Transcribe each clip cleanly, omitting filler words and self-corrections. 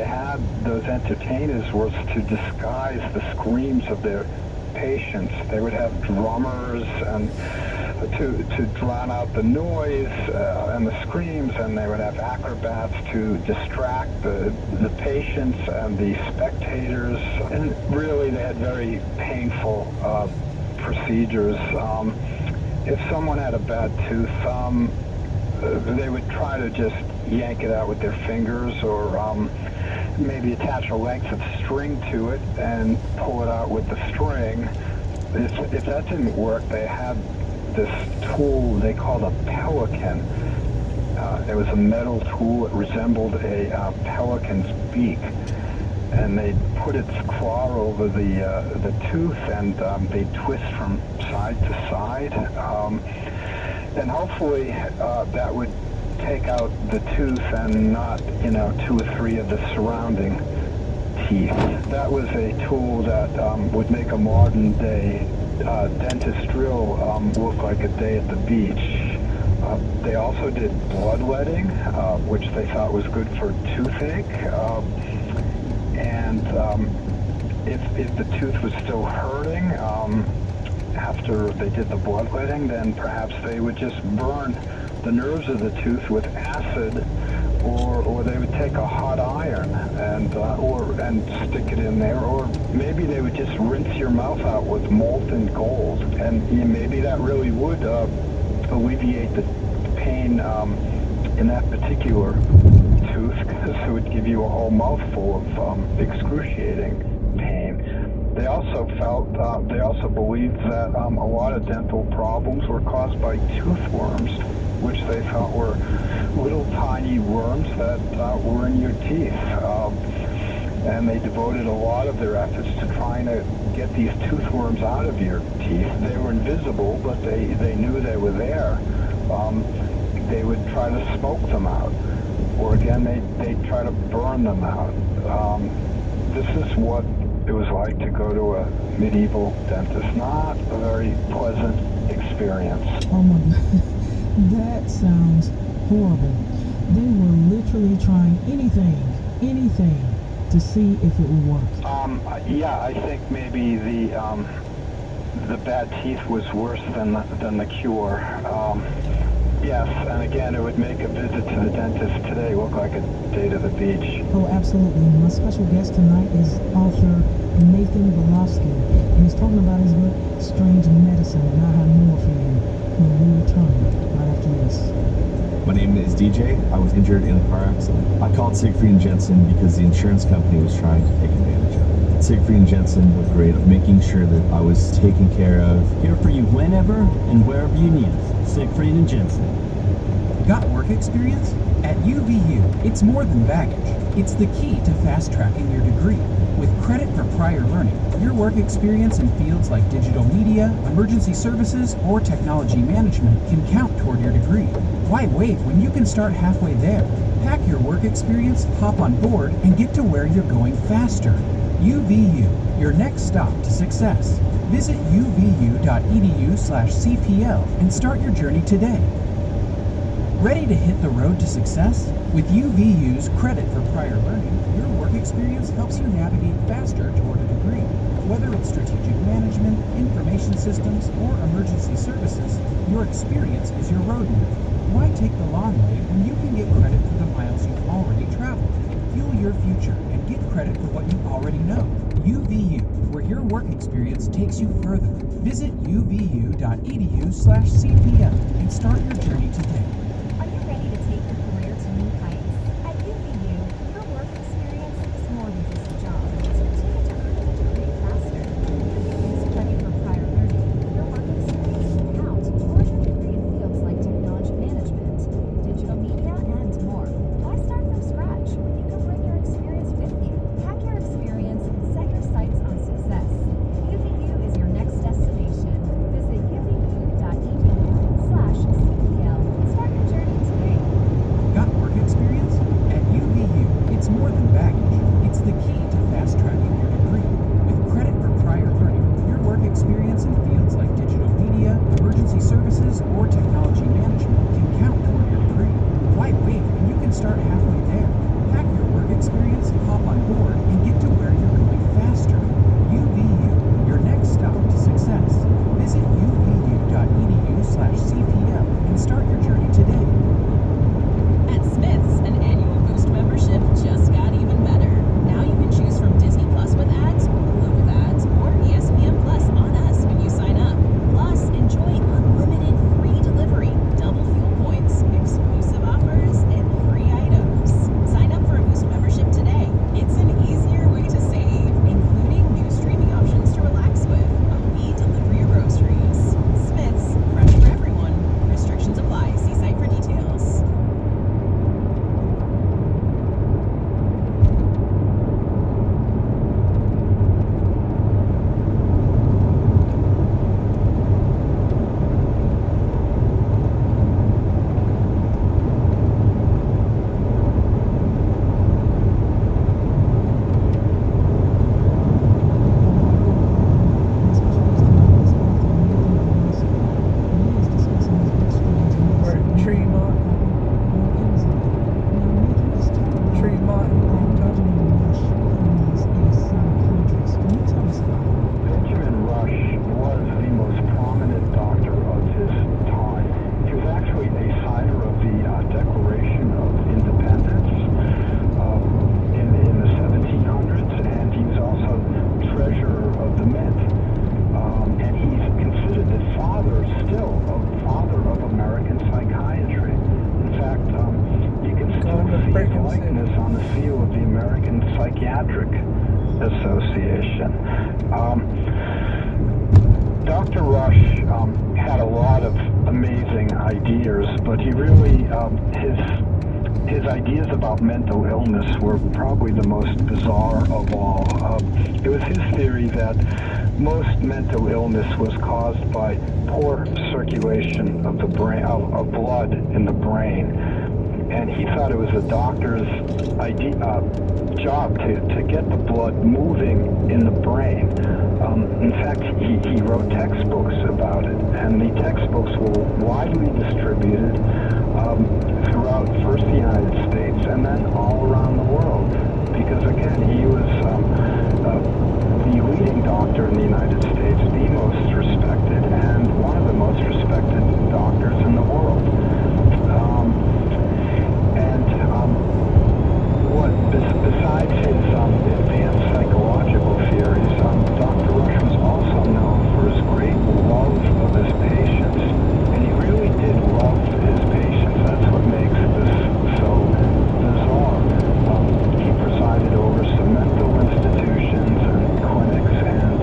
they had, those entertainers, was to disguise the screams of their patients. They would have drummers and to drown out the noise and the screams, and they would have acrobats to distract the patients and the spectators. And really, they had very painful procedures. If someone had a bad tooth, they would try to just yank it out with their fingers, or maybe attach a length of string to it and pull it out with the string. If that didn't work, they had this tool they called a pelican. It was a metal tool. It resembled a pelican's beak, and they'd put its claw over the tooth, and they'd twist from side to side, and hopefully that would take out the tooth and not, 2 or 3 of the surrounding teeth. That was a tool that would make a modern day dentist drill look like a day at the beach. They also did bloodletting, which they thought was good for toothache. And if the tooth was still hurting after they did the bloodletting, then perhaps they would just burn the nerves of the tooth with acid, or they would take a hot iron and stick it in there, or maybe they would just rinse your mouth out with molten gold, and maybe that really would alleviate the pain in that particular tooth, because it would give you a whole mouthful of excruciating pain. They also believed that a lot of dental problems were caused by tooth worms, which they thought were little tiny worms that were in your teeth. And they devoted a lot of their efforts to trying to get these tooth worms out of your teeth. They were invisible, but they knew they were there. They would try to smoke them out, or again, they'd try to burn them out. This is what it was like to go to a medieval dentist. Not a very pleasant experience. Oh my God. That sounds horrible. They were literally trying anything to see if it would work. Yeah, I think maybe the bad teeth was worse than the cure. Yes, and again, it would make a visit to the dentist today look like a day to the beach. Oh, absolutely. My special guest tonight is author Nathan Volofsky, and he's talking about his book, Strange Medicine, and I have more for you when we return right after this. My name is DJ. I was injured in a car accident. I called Siegfried and Jensen because the insurance company was trying to take advantage of it. Siegfried and Jensen were great at making sure that I was taken care of. Here for you whenever and wherever you need us. Siegfried and Jensen. Got work experience? At UVU, it's more than baggage. It's the key to fast-tracking your degree. With credit for prior learning, your work experience in fields like digital media, emergency services, or technology management can count toward your degree. Why wait when you can start halfway there? Pack your work experience, hop on board, and get to where you're going faster. UVU, your next stop to success. Visit uvu.edu/CPL and start your journey today. Ready to hit the road to success? With UVU's credit for prior learning, your work experience helps you navigate faster toward a degree. Whether it's strategic management, information systems, or emergency services, your experience is your roadmap. Why take the long way when you can get credit for the miles you've already traveled? Fuel your future and get credit for what you already know. UVU, where your work experience takes you further. Visit uvu.edu/CPL and start your journey today. Are you ready to take your career to new heights? At UVU, your work experience is more than just a job. So take it to earn a degree faster. UVU's credit for prior learning, your work experience will count toward your degree in fields like technology management, digital media, and more. Why start from scratch when you can bring your experience with you? Pack your experience and set your sights on success. UVU is your next destination. Visit uvu.edu/CPL. Psychiatric Association. Dr. Rush had a lot of amazing ideas, but he really, his ideas about mental illness were probably the most bizarre of all. It was his theory that most mental illness was caused by poor circulation of the brain, of blood in the brain. And he thought it was the doctor's job to get the blood moving in the brain. In fact, he wrote textbooks about it, and the textbooks were widely distributed throughout first the United States and then all around the world. Because again, he was the leading doctor in the United States, the most respected, and one of the most respected doctors in the world. Besides his advanced psychological theories, Dr. Rush was also known for his great love of his patients, and he really did love his patients. That's what makes this so bizarre. He presided over some mental institutions and clinics, and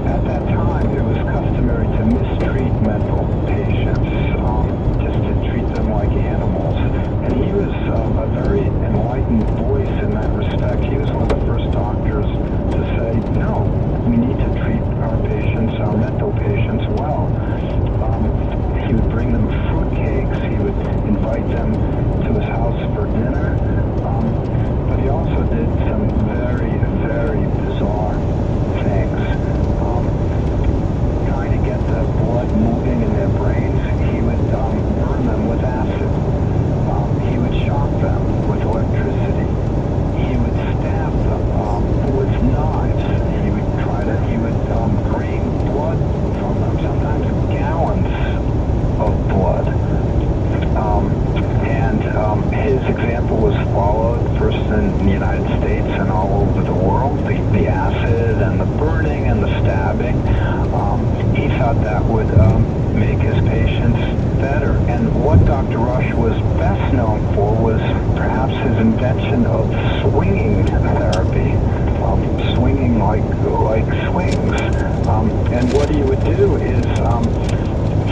at that time it was customary to mistreat mental patients, just to treat them like animals. And he was a very enlightened voice in that respect. He was one of the first doctors to say, no, we need to treat our patients, our mental patients, well. He would bring them fruitcakes. He would invite them to his house for dinner. But he also did some very, very bizarre things. Trying to get the blood moving in their brains, he would burn them with acid. He would shock them with electricity. He would stab them with knives. He would drain blood from them, sometimes gallons of blood. And his example was followed first in the United States and all over the world. The acid and the burning and the stabbing. He thought that would make his patients better. And what Dr. Rush was best known for was perhaps his invention of swinging therapy, swinging like swings. And what he would do is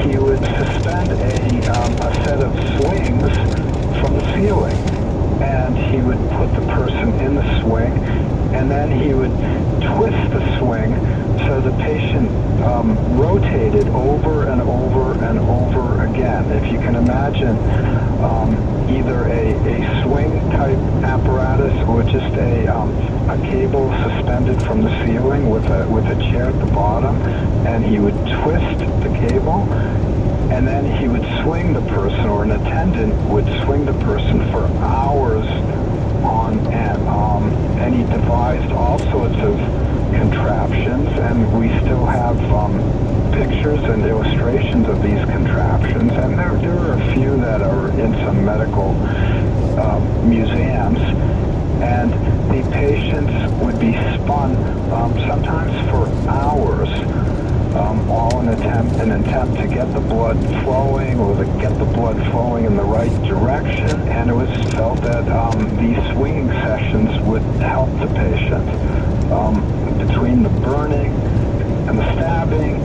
he would suspend a set of swings from the ceiling, and he would put the person in the swing, and then he would twist the swing so the patient rotated over and over and over again. If you can imagine either a swing type apparatus or just a cable suspended from the ceiling with a chair at the bottom, and he would twist the cable, and then he would swing the person, or an attendant would swing the person for hours on end. And he devised all sorts of contraptions, and we still have pictures and illustrations of these contraptions, and there are a few that are in some medical museums, and the patients would be spun sometimes for hours, all in an attempt to get the blood flowing, or to get the blood flowing in the right direction. And it was felt that these swinging sessions would help the patient. Between the burning and the stabbing,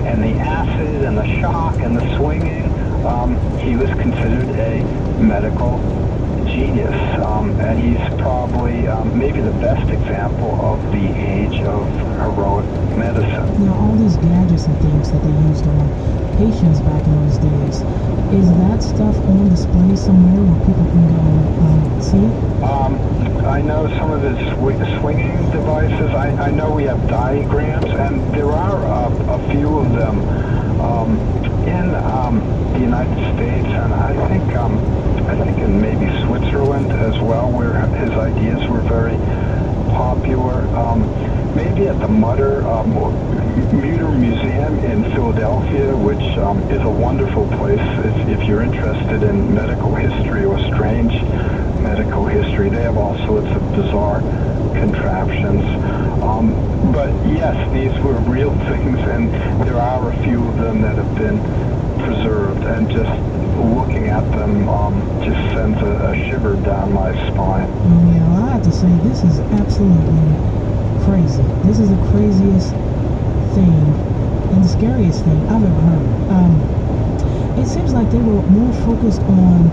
and the acid and the shock and the swinging, he was considered a medical genius, and he's probably maybe the best example of the age of heroic medicine. Now, all these gadgets and things that they used on patients back in those days, is that stuff on display somewhere where people can go see it? I know some of his swinging devices. I know we have diagrams, and there are a few of them in the United States, and I think in maybe Switzerland as well, where his ideas were very popular. Maybe at the Mutter Museum in Philadelphia, which is a wonderful place if you're interested in medical history or strange medical history. They have all sorts of bizarre contraptions. But yes, these were real things, and there are a few of them that have been preserved, and just looking at at them just sends a shiver down my spine. Oh, yeah, well, I have to say, this is absolutely crazy. This is the craziest thing and the scariest thing I've ever heard. It seems like they were more focused on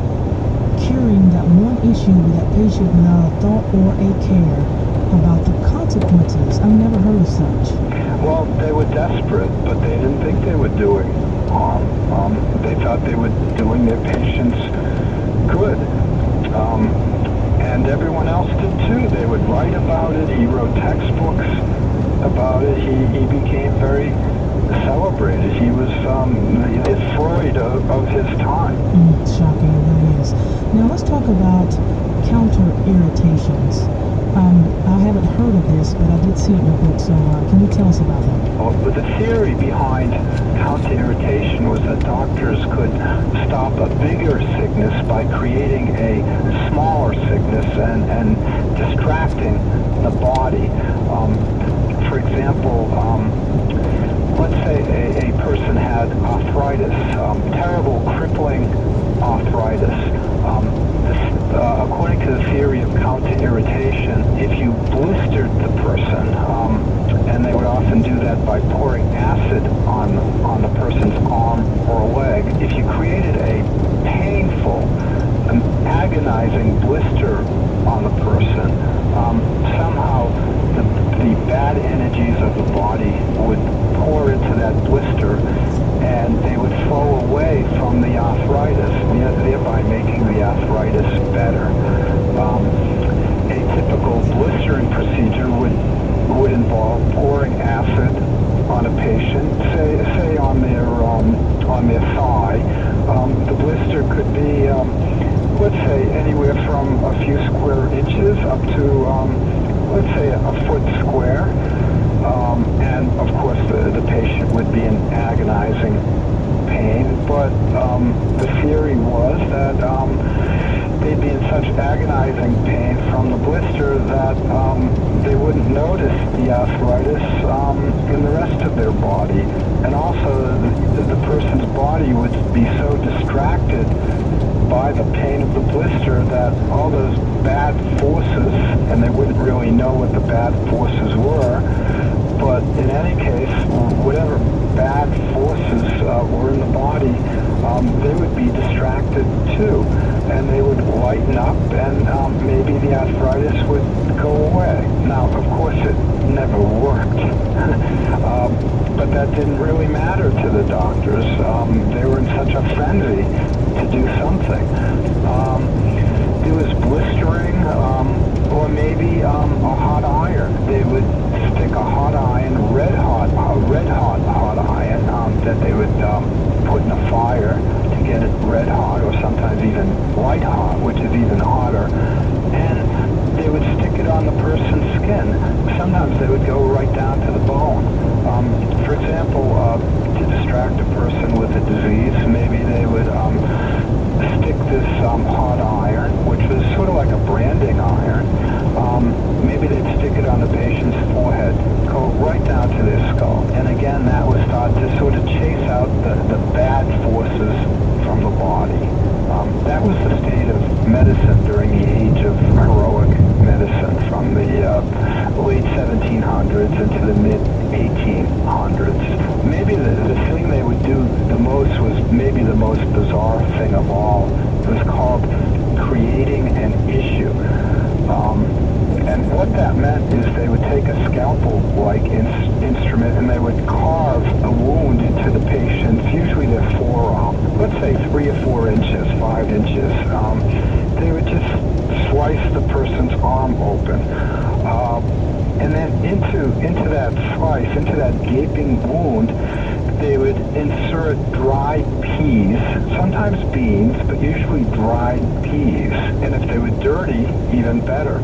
curing that one issue with that patient without a thought or a care about the consequences. I've never heard of such. Well, they were desperate, but they didn't think they were doing harm. They thought they were doing their patients good. And everyone else did too. They would write about it. He wrote textbooks about it. He became very celebrated. He was the Freud of his time. Shocking, it really is. Now let's talk about counter irritations. I haven't heard of this, but I did see it in your book, so can you tell us about that? Well, but the theory behind counter irritation was that doctors could stop a bigger sickness by creating a smaller sickness and distracting the body. For example, let's say a person had arthritis, terrible crippling arthritis. According to the theory of counter-irritation, if you blistered the person, and they would often do that by pouring acid on the person's arm or leg, if you created a painful, agonizing blister on the person, somehow the bad energies of the body would pour into that blister and they would flow away from the arthritis, thereby making the arthritis better. A typical blistering procedure would involve pouring acid on a patient, say on their thigh. The blister could be, let's say, anywhere from a few square inches up to, let's say, a foot square. And of course the patient would be in agonizing pain, but the theory was that they'd be in such agonizing pain from the blister that they wouldn't notice the arthritis in the rest of their body. And also the person's body would be so distracted by the pain of the blister that all those bad forces, and they wouldn't really know what the bad forces were, but in any case, whatever bad forces were in the body, they would be distracted too, and they would lighten up, and maybe the arthritis would go away. Now, of course, it never worked, but that didn't really matter to the doctors. They were in such a frenzy to do something. There was blistering, or maybe a hot iron. They would stick a hot iron, a red hot iron that they would put in a fire to get it red hot, or sometimes even white hot, which is even hotter. And they would stick it on the person's skin. Sometimes they would go right down to the bone. For example, to distract a person with a disease, maybe they would stick this hot iron, which was sort of like a branding iron. Maybe they'd stick it on the patient's forehead, go right down to their skull. And again, that was thought to sort of chase out the bad forces from the body. That was the state of medicine during the age of heroic medicine, from the late 1700s into the mid 1800s. Maybe the thing they would do the most was maybe the most bizarre thing of all. It was called creating an issue. And what that meant is they would take a scalpel-like instrument and they would carve a wound into the patient's, usually their forearm, let's say 3 or 4 inches, 5 inches. They would just slice the person's arm open. And then into that slice, into that gaping wound, they would insert dried peas, sometimes beans, but usually dried peas. And if they were dirty, even better.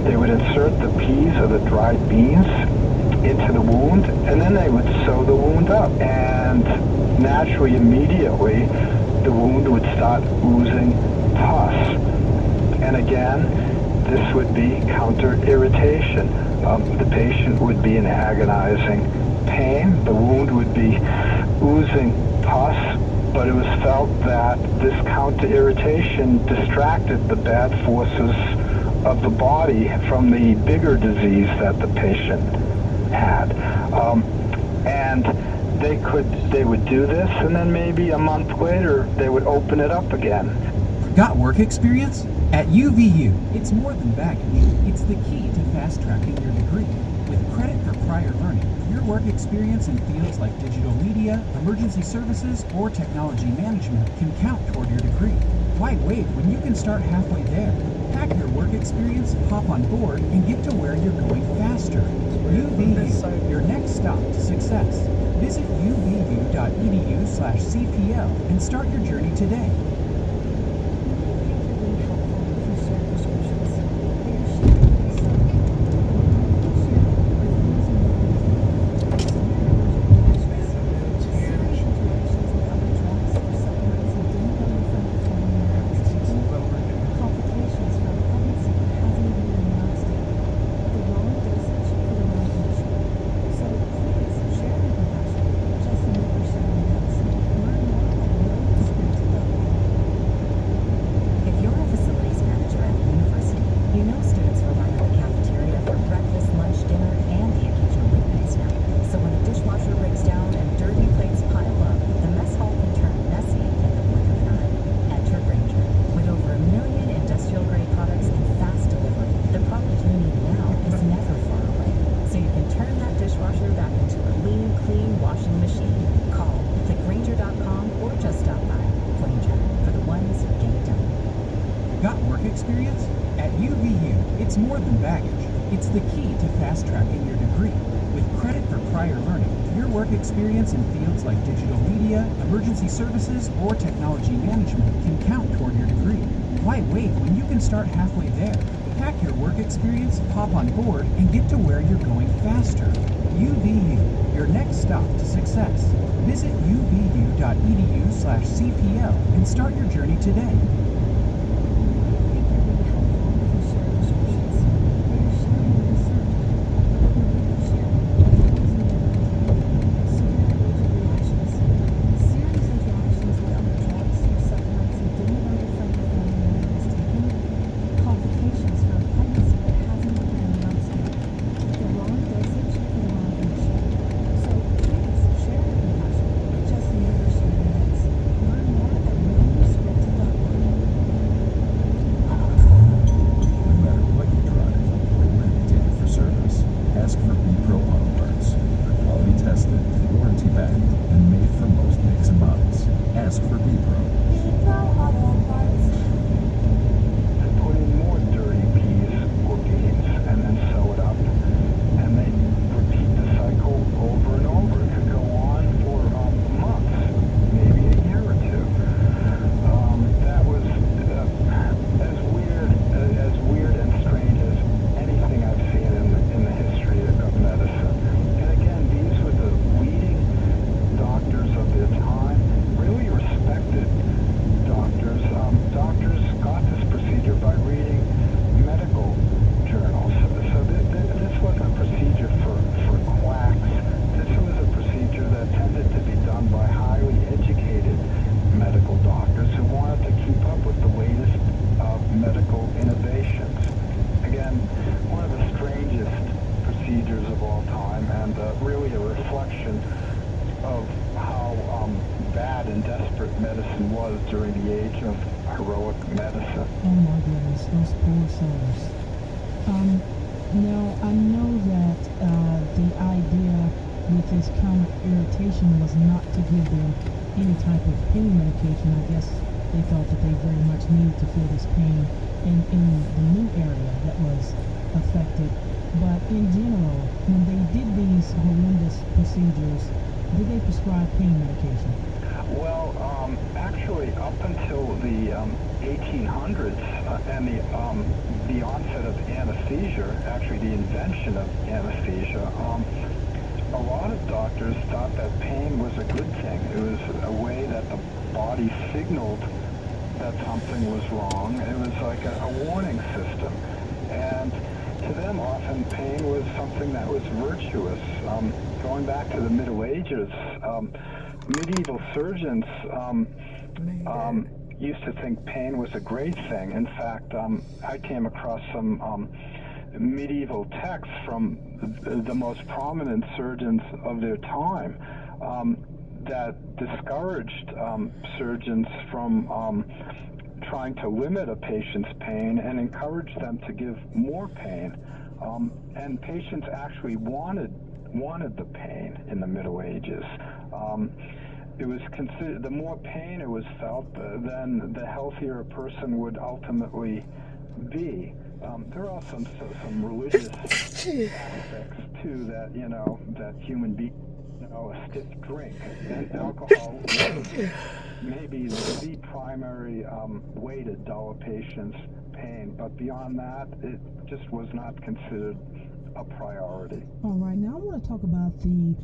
They would insert the peas or the dried beans into the wound, and then they would sew the wound up. And naturally, immediately, the wound would start oozing pus. And again, this would be counter-irritation. The patient would be in agonizing pain. The wound would be oozing pus, but it was felt that this counter-irritation distracted the bad forces of the body from the bigger disease that the patient had. And they would do this, and then maybe a month later they would open it up again. Got work experience? At UVU, it's more than baggage. It's the key to fast-tracking your degree. With credit for prior learning, your work experience in fields like digital media, emergency services, or technology management can count toward your degree. Why wait when you can start halfway there? Pack your work experience, hop on board, and get to where you're going faster. UVU, your next stop to success. Visit uvu.edu/CPL and start your journey today. Experience? At UVU, it's more than baggage. It's the key to fast-tracking your degree. With credit for prior learning, your work experience in fields like digital media, emergency services, or technology management can count toward your degree. Why wait when you can start halfway there? Pack your work experience, hop on board, and get to where you're going faster. UVU, your next stop to success. Visit uvu.edu/CPL and start your journey today. Now, I know that the idea with this counter-irritation was not to give them any type of pain medication. I guess they felt that they very much needed to feel this pain in the new area that was affected. But in general, when they did these horrendous procedures, did they prescribe pain medication? Well, actually, up until the 1800s and the onset of anesthesia, actually the invention of anesthesia, a lot of doctors thought that pain was a good thing. It was a way that the body signaled that something was wrong. It was like a warning system. And to them, often pain was something that was virtuous. Going back to the Middle Ages, medieval surgeons used to think pain was a great thing. In fact, I came across some medieval texts from the most prominent surgeons of their time that discouraged surgeons from trying to limit a patient's pain and encouraged them to give more pain. And patients actually wanted the pain in the Middle Ages. It was considered, the more pain it was felt, then the healthier a person would ultimately be. There are also some religious aspects too, that that human beings, a stiff drink and alcohol was maybe the primary way to dull a patient's pain, but beyond that, it just was not considered a priority. All right, now I want to talk about the